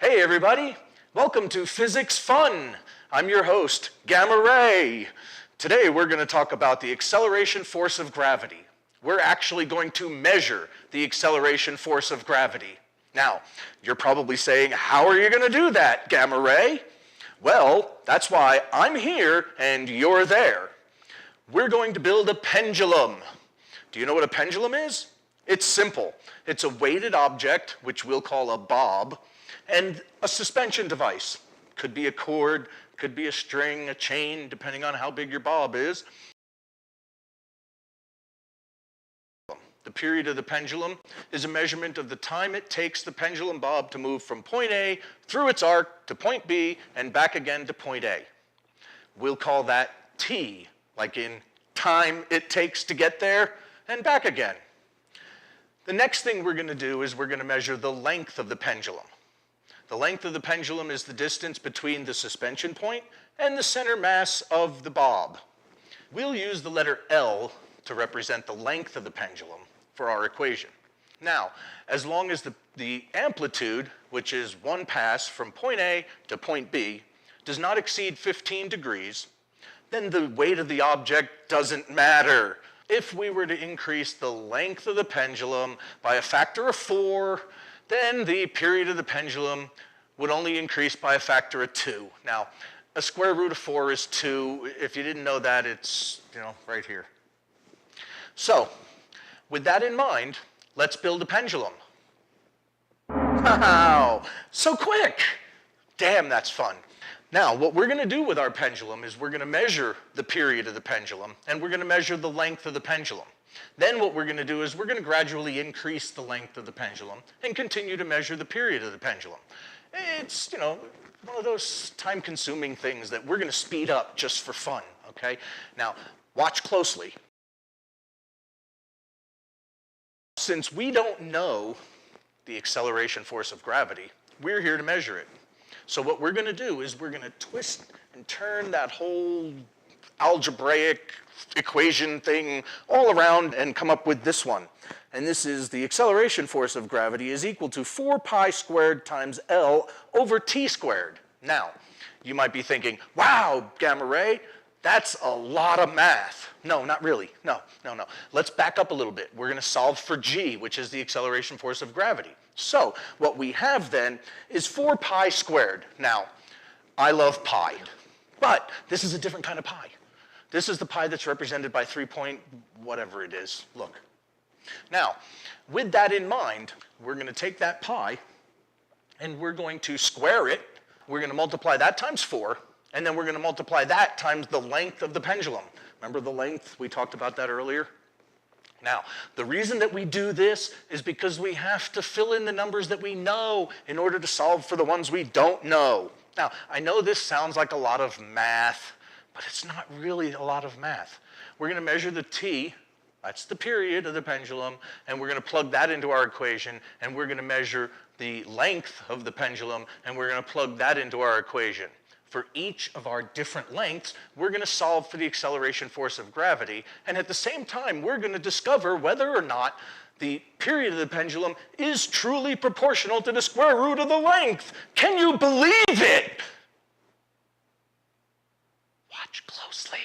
Hey everybody, welcome to Physics Fun. I'm your host, Gamma Ray. Today we're going to talk about the acceleration force of gravity. We're actually going to measure the acceleration force of gravity. Now, you're probably saying, how are you going to do that, Gamma Ray? Well, that's why I'm here and you're there. We're going to build a pendulum. Do you know what a pendulum is? It's simple. It's a weighted object, which we'll call a bob, and a suspension device. Could be a cord, could be a string, a chain, depending on how big your bob is. The period of the pendulum is a measurement of the time it takes the pendulum bob to move from point A through its arc to point B and back again to point A. We'll call that T, like in time it takes to get there and back again. The next thing we're going to do is we're going to measure the length of the pendulum. The length of the pendulum is the distance between the suspension point and the center mass of the bob. We'll use the letter L to represent the length of the pendulum for our equation. Now, as long as the amplitude, which is one pass from point A to point B, does not exceed 15 degrees, then the weight of the object doesn't matter. If we were to increase the length of the pendulum by a factor of 4, then the period of the pendulum would only increase by a factor of 2. Now, a square root of 4 is 2. If you didn't know that, it's, right here. So, with that in mind, let's build a pendulum. Wow, so quick! Damn, that's fun. Now, what we're going to do with our pendulum is we're going to measure the period of the pendulum, and we're going to measure the length of the pendulum. Then what we're going to do is we're going to gradually increase the length of the pendulum and continue to measure the period of the pendulum. It's, one of those time-consuming things that we're going to speed up just for fun, okay? Now, watch closely. Since we don't know the acceleration force of gravity, we're here to measure it. So what we're going to do is we're going to twist and turn that whole algebraic equation thing all around and come up with this one. And this is the acceleration force of gravity is equal to 4 pi squared times L over t squared. Now, you might be thinking, wow, Gamma Ray, that's a lot of math. No, not really. No. Let's back up a little bit. We're going to solve for g, which is the acceleration force of gravity. So what we have then is 4 pi squared. Now, I love pi, but this is a different kind of pi. This is the pi that's represented by 3 point whatever it is. Look. Now, with that in mind, we're going to take that pi and we're going to square it. We're going to multiply that times 4, and then we're going to multiply that times the length of the pendulum. Remember the length? We talked about that earlier. Now, the reason that we do this is because we have to fill in the numbers that we know in order to solve for the ones we don't know. Now, I know this sounds like a lot of math, but it's not really a lot of math. We're going to measure the t, that's the period of the pendulum, and we're going to plug that into our equation, and we're going to measure the length of the pendulum, and we're going to plug that into our equation. For each of our different lengths, we're going to solve for the acceleration force of gravity, and at the same time, we're going to discover whether or not the period of the pendulum is truly proportional to the square root of the length. Can you believe it? Watch closely.